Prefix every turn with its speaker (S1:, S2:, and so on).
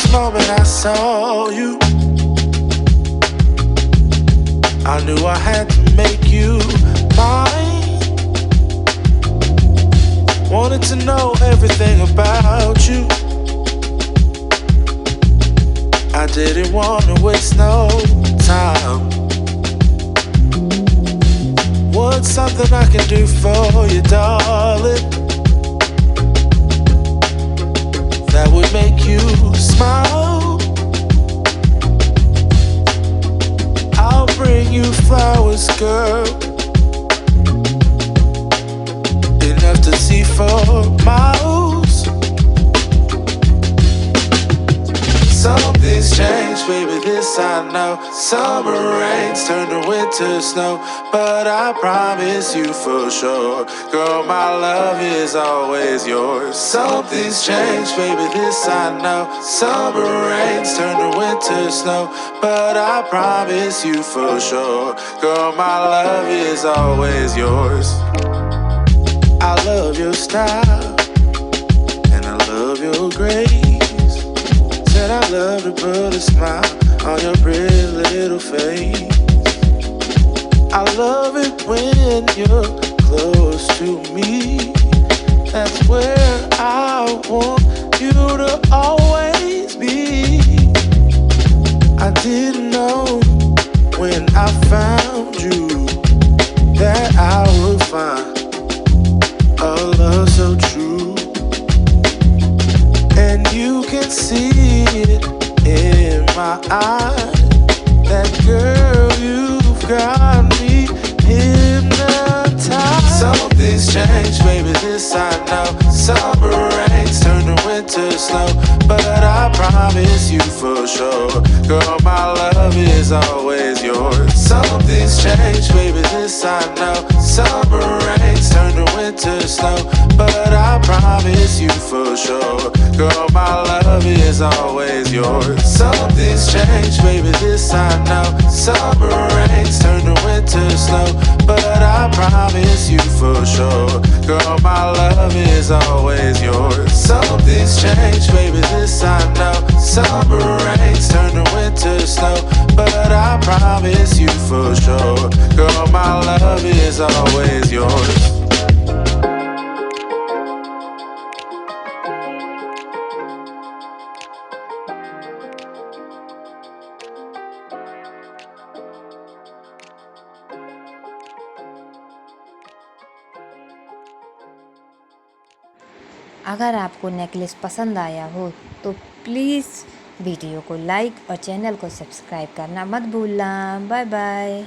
S1: first moment I saw you, I knew I had to make you mine. Wanted to know everything about you. I didn't want to waste no time. What's something I can do for you, darling, that would make you smile? I'll bring you flowers, girl, enough to see for miles. Something's changed, baby, this I know. Summer rains turn to winter snow, but I promise you for sure, girl, my love is always yours. Something's changed, baby, this I know. Summer rains turn to winter snow, but I promise you for sure, girl, my love is always yours. I love your style, and I love your grace. Said I love to put a smile on your pretty little face. I love it when you're close to me. That's where I want you to always be. I didn't know when I found you that I would find a love so true. And you can see it in my eyes, that girl, you've got me hypnotized. Something's changed, baby, this I know. Summer rains turn to winter snow, but I promise you for sure, girl, my love is always yours. Something's changed, baby, this I know. Summer rains turn to winter snow, but I promise you for sure, girl, my love is always yours. Something's changed, baby, this I know. Summer rains turn to winter snow, but I promise you for sure, girl, my love is always yours. Something's changed, baby, this I know. Summer rains turn to winter snow, but I promise you for sure, girl, my love is always yours.
S2: अगर आपको necklace पसंद आया हो तो please video को like और channel को subscribe करना मत भूलना। Bye bye.